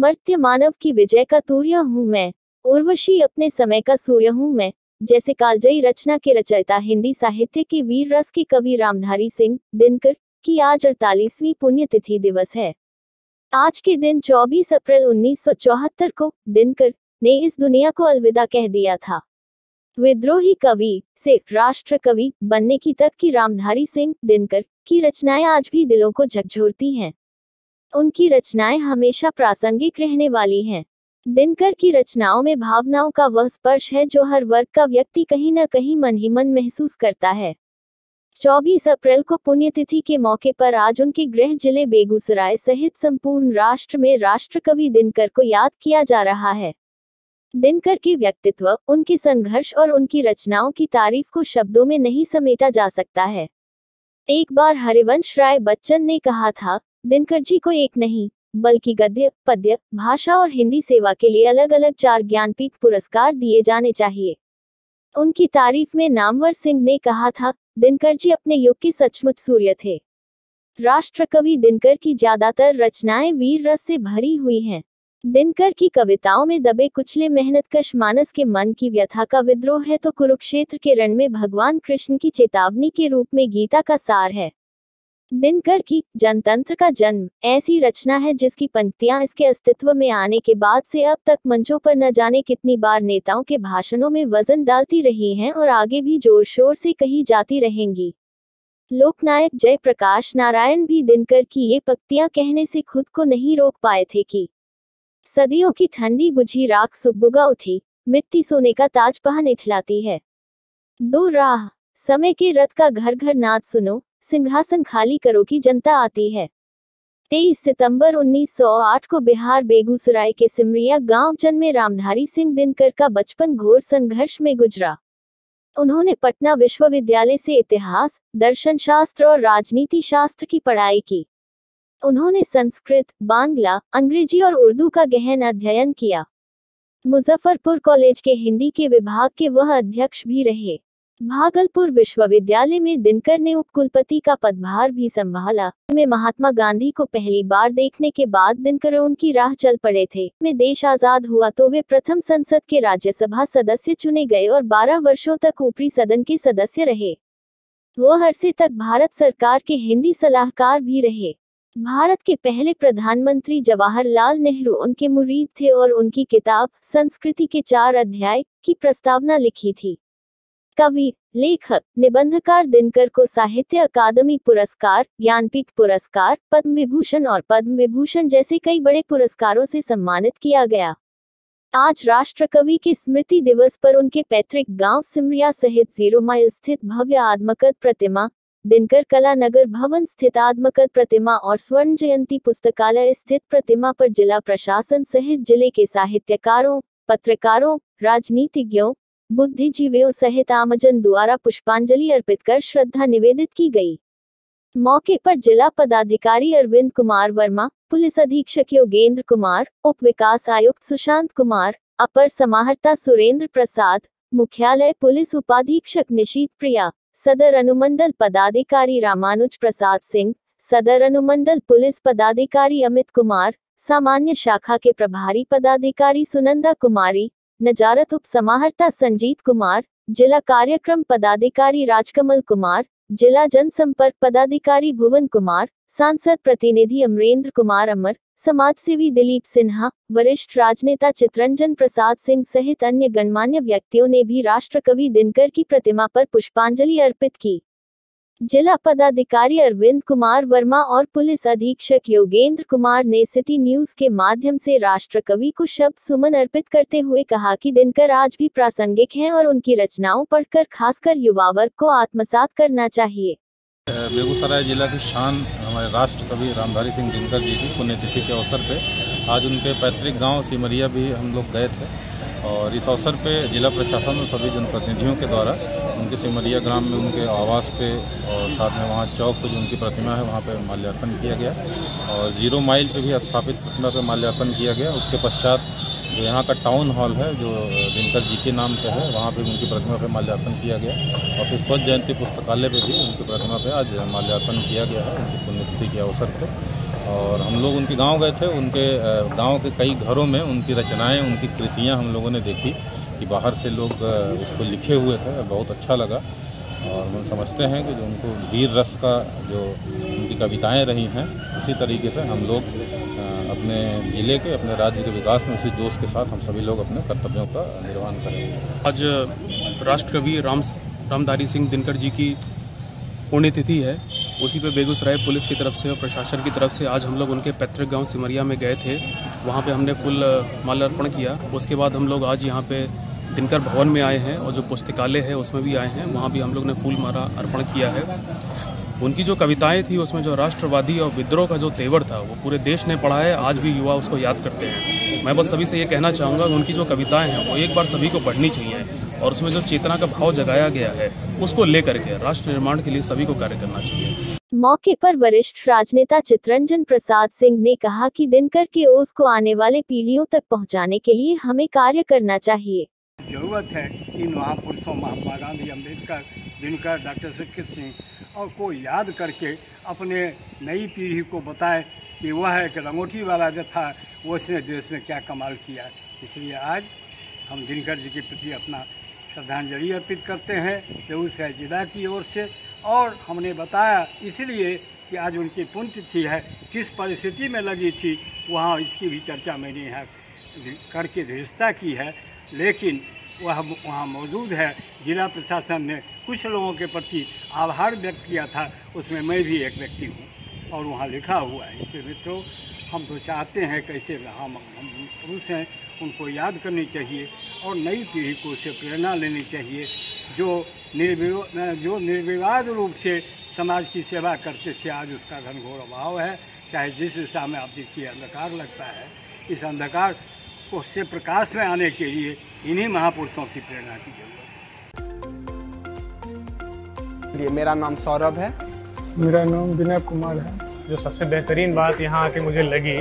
अमर्त्य मानव की विजय का तूर्य हूँ मैं, उर्वशी अपने समय का सूर्य हूँ मैं। जैसे कालजयी रचना के रचयिता हिंदी साहित्य के वीर रस के कवि रामधारी सिंह दिनकर की आज 48वीं पुण्यतिथि दिवस है। आज के दिन 24 अप्रैल 1974 को दिनकर ने इस दुनिया को अलविदा कह दिया था। विद्रोही कवि से राष्ट्र कवि बनने की तक की रामधारी सिंह दिनकर की रचनाएं आज भी दिलों को झकझोरती हैं। उनकी रचनाएं हमेशा प्रासंगिक रहने वाली हैं। दिनकर की रचनाओं में भावनाओं का वह स्पर्श है जो हर वर्ग का व्यक्ति कहीं न कहीं मन ही मन महसूस करता है। 24 अप्रैल को पुण्यतिथि के मौके पर आज उनके गृह जिले बेगूसराय सहित संपूर्ण राष्ट्र में राष्ट्रकवि दिनकर को याद किया जा रहा है। दिनकर के व्यक्तित्व, उनके संघर्ष और उनकी रचनाओं की तारीफ को शब्दों में नहीं समेटा जा सकता है। एक बार हरिवंश राय बच्चन ने कहा था, दिनकर जी को एक नहीं बल्कि गद्य, पद्य, भाषा और हिंदी सेवा के लिए अलग अलग 4 ज्ञानपीठ पुरस्कार दिए जाने चाहिए। उनकी तारीफ में नामवर सिंह ने कहा था, दिनकर जी अपने युग के सचमुच सूर्य थे। राष्ट्रकवि दिनकर की ज्यादातर रचनाएं वीर रस से भरी हुई हैं। दिनकर की कविताओं में दबे कुचले मेहनतकश मानस के मन की व्यथा का विद्रोह है तो कुरुक्षेत्र के रण में भगवान कृष्ण की चेतावनी के रूप में गीता का सार है। दिनकर की जनतंत्र का जन्म ऐसी रचना है जिसकी पंक्तियां इसके अस्तित्व में आने के बाद से अब तक मंचों पर न जाने कितनी बार नेताओं के भाषणों में वजन डालती रही हैं और आगे भी जोर शोर से कही जाती रहेंगी। लोकनायक जयप्रकाश नारायण भी दिनकर की ये पंक्तियां कहने से खुद को नहीं रोक पाए थे कि सदियों की ठंडी बुझी राख सुबुगा उठी, मिट्टी सोने का ताज पहन इठलाती है। 2 राह समय के रथ का घर घर नाद सुनो, सिंहासन खाली करो की जनता आती है। 23 सितंबर 1908 को बिहार बेगूसराय के सिमरिया गांव जन्मे रामधारी सिंह दिनकर का बचपन घोर संघर्ष में गुजरा। उन्होंने पटना विश्वविद्यालय से इतिहास, दर्शन शास्त्र और राजनीति शास्त्र की पढ़ाई की। उन्होंने संस्कृत, बांग्ला, अंग्रेजी और उर्दू का गहन अध्ययन किया। मुजफ्फरपुर कॉलेज के हिंदी के विभाग के वह अध्यक्ष भी रहे। भागलपुर विश्वविद्यालय में दिनकर ने उपकुलपति का पदभार भी संभाला। में महात्मा गांधी को पहली बार देखने के बाद दिनकर उनकी राह चल पड़े थे। में देश आजाद हुआ तो वे प्रथम संसद के राज्यसभा सदस्य चुने गए और 12 वर्षों तक ऊपरी सदन के सदस्य रहे। वो अरसे तक भारत सरकार के हिंदी सलाहकार भी रहे। भारत के पहले प्रधानमंत्री जवाहरलाल नेहरू उनके मुरीद थे और उनकी किताब संस्कृति के 4 अध्याय की प्रस्तावना लिखी थी। कवि, लेखक, निबंधकार दिनकर को साहित्य अकादमी पुरस्कार, ज्ञानपीठ पुरस्कार, पद्म विभूषण और पद्म विभूषण जैसे कई बड़े पुरस्कारों से सम्मानित किया गया। आज राष्ट्रकवि के स्मृति दिवस पर उनके पैतृक गांव सिमरिया सहित 0 माइल स्थित भव्य आत्मकथ प्रतिमा, दिनकर कला नगर भवन स्थित आत्मकथ प्रतिमा और स्वर्ण जयंती पुस्तकालय स्थित प्रतिमा पर जिला प्रशासन सहित जिले के साहित्यकारों, पत्रकारों, राजनीतिज्ञों, बुद्धिजीवियों सहित आमजन द्वारा पुष्पांजलि अर्पित कर श्रद्धा निवेदित की गई। मौके पर जिला पदाधिकारी अरविंद कुमार वर्मा, पुलिस अधीक्षक योगेंद्र कुमार, उप विकास आयुक्त सुशांत कुमार, अपर समाहर्ता सुरेंद्र प्रसाद, मुख्यालय पुलिस उपाधीक्षक निशीत प्रिया, सदर अनुमंडल पदाधिकारी रामानुज प्रसाद सिंह, सदर अनुमंडल पुलिस पदाधिकारी अमित कुमार, सामान्य शाखा के प्रभारी पदाधिकारी सुनंदा कुमारी, नजारत उप समाहर्ता संजीत कुमार, जिला कार्यक्रम पदाधिकारी राजकमल कुमार, जिला जनसंपर्क पदाधिकारी भुवन कुमार, सांसद प्रतिनिधि अमरेंद्र कुमार अमर, समाजसेवी दिलीप सिन्हा, वरिष्ठ राजनेता चितरंजन प्रसाद सिंह सहित अन्य गणमान्य व्यक्तियों ने भी राष्ट्रकवि दिनकर की प्रतिमा पर पुष्पांजलि अर्पित की। जिला पदाधिकारी अरविंद कुमार वर्मा और पुलिस अधीक्षक योगेंद्र कुमार ने सिटी न्यूज के माध्यम से राष्ट्रकवि को शब्द सुमन अर्पित करते हुए कहा कि दिनकर आज भी प्रासंगिक हैं और उनकी रचनाओं पढ़कर खासकर युवा वर्ग को आत्मसात करना चाहिए। बेगूसराय जिला की शान हमारे राष्ट्रकवि रामधारी सिंह दिनकर जी की पुण्यतिथि के अवसर पे आज उनके पैतृक गांव सिमरिया भी हम लोग गए थे और इस अवसर पे जिला प्रशासन और सभी जनप्रतिनिधियों के द्वारा उनके सिमरिया ग्राम में उनके आवास पे और साथ में वहाँ चौक पे जो उनकी प्रतिमा है वहाँ पे माल्यार्पण किया गया और 0 माइल पे भी स्थापित प्रतिमा पे माल्यार्पण किया गया। उसके पश्चात जो यहाँ का टाउन हॉल है जो दिनकर जी के नाम पे है वहाँ पे उनकी प्रतिमा पे माल्यार्पण किया गया और फिर स्वर्ण जयंती पुस्तकालय पे भी उनकी प्रतिमा पे आज माल्यार्पण किया गया है उनकी पुण्यतिथि के अवसर पर। और हम लोग उनके गांव गए थे। उनके गांव के कई घरों में उनकी रचनाएं, उनकी कृतियां हम लोगों ने देखी कि बाहर से लोग उसको लिखे हुए थे। बहुत अच्छा लगा और हम समझते हैं कि जो उनको वीर रस का जो उनकी कविताएं रही हैं, उसी तरीके से हम लोग अपने ज़िले के, अपने राज्य के विकास में उसी जोश के साथ हम सभी लोग अपने कर्तव्यों का निर्वहन करेंगे। आज राष्ट्रकवि रामधारी सिंह दिनकर जी की पुण्यतिथि है। उसी पे बेगूसराय पुलिस की तरफ से और प्रशासन की तरफ से आज हम लोग उनके पैतृक गांव सिमरिया में गए थे। वहाँ पे हमने फूल माल्यार्पण किया। उसके बाद हम लोग आज यहाँ पे दिनकर भवन में आए हैं और जो पुस्तकालय है उसमें भी आए हैं। वहाँ भी हम लोग ने फूल माला अर्पण किया है। उनकी जो कविताएं थी उसमें जो राष्ट्रवादी और विद्रोह का जो तेवर था वो पूरे देश ने पढ़ा है। आज भी युवा उसको याद करते हैं। मैं बस सभी से ये कहना चाहूँगा कि उनकी जो कविताएं हैं वो एक बार सभी को पढ़नी चाहिए और उसमें जो चेतना का भाव जगाया गया है उसको लेकर के राष्ट्र निर्माण के लिए सभी को कार्य करना चाहिए। मौके पर वरिष्ठ राजनेता चितरंजन प्रसाद सिंह ने कहा कि दिनकर के ओज को आने वाले पीढ़ियों तक पहुंचाने के लिए हमें कार्य करना चाहिए। जरूरत है इन महापुरुषों महात्मा गांधी, अम्बेडकर, दिनकर, डॉक्टर सुखदेव सिंह और को याद करके अपने नई पीढ़ी को बताए कि वह एक रंगोटी वाला जो था वो उसने देश में क्या कमाल किया। इसलिए आज हम दिनकर जी के प्रति अपना श्रद्धांजलि अर्पित करते हैं बेगूसराय जिला की ओर से। और हमने बताया इसलिए कि आज उनकी पुण्यतिथि है, किस परिस्थिति में लगी थी वहाँ इसकी भी चर्चा मैंने यहाँ करके धृष्टता की है। लेकिन वह वहाँ मौजूद है। जिला प्रशासन ने कुछ लोगों के प्रति आभार व्यक्त किया था, उसमें मैं भी एक व्यक्ति हूँ और वहाँ लिखा हुआ है। इसलिए तो हम तो चाहते हैं कैसे हम पुरुष हैं उनको याद करनी चाहिए और नई पीढ़ी को उससे प्रेरणा लेनी चाहिए जो निर्विवाद रूप से समाज की सेवा करते थे। आज उसका घनघोर अभाव है। चाहे जिस दिशा में आप देखिए अंधकार लगता है, इस अंधकार को से प्रकाश में आने के लिए इन्हीं महापुरुषों की प्रेरणा की जरूरत है। मेरा नाम सौरभ है। मेरा नाम विनय कुमार है। जो सबसे बेहतरीन बात यहाँ आके मुझे लगी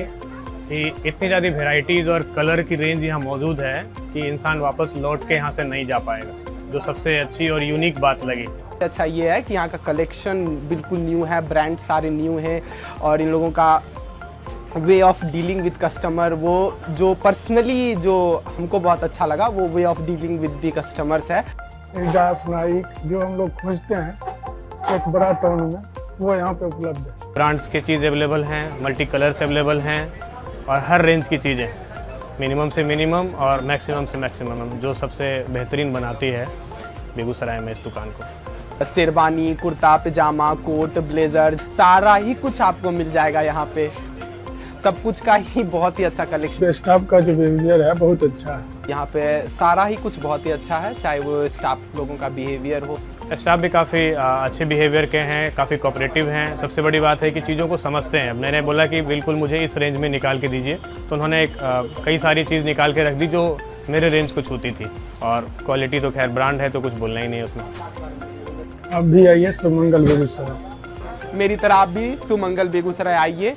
कि इतनी ज़्यादा वेराइटीज़ और कलर की रेंज यहाँ मौजूद है कि इंसान वापस लौट के यहाँ से नहीं जा पाएगा। जो सबसे अच्छी और यूनिक बात लगी। अच्छा ये है कि यहाँ का कलेक्शन बिल्कुल न्यू है, ब्रांड सारे न्यू हैं और इन लोगों का way of dealing with customer, वो जो पर्सनली जो हमको बहुत अच्छा लगा वो way of dealing with the customers है। एजाज नाइक जो हम लोग खोजते हैं एक बड़ा टाउन में, वो यहाँ पे उपलब्ध है। ब्रांड्स की चीज़ अवेलेबल हैं, मल्टी कलर्स अवेलेबल हैं और हर रेंज की चीज़ें, मिनिमम से मिनिमम और मैक्सिमम से मैक्सिमम, जो सबसे बेहतरीन बनाती है बेगूसराय में इस दुकान को। शेरवानी, कुर्ता पजामा, कोट, ब्लेजर, सारा ही कुछ आपको मिल जाएगा यहाँ पे। सब कुछ का ही बहुत ही अच्छा कलेक्शन। स्टाफ का जो बिहेवियर है बहुत अच्छा है। यहाँ पे सारा ही कुछ बहुत ही अच्छा है, चाहे वो स्टाफ लोगों का बिहेवियर हो। स्टाफ भी काफ़ी अच्छे बिहेवियर के हैं, काफ़ी कोऑपरेटिव हैं। सबसे बड़ी बात है कि चीज़ों को समझते हैं। मैंने बोला कि बिल्कुल मुझे इस रेंज में निकाल के दीजिए, तो उन्होंने कई सारी चीज़ निकाल के रख दी जो मेरे रेंज को छूती थी। और क्वालिटी तो खैर ब्रांड है तो कुछ बोलना ही नहीं है उसमें। आप भी आइए सुमंगल बेगूसराय। मेरी तरह आप भी सुमंगल बेगूसराय आइए।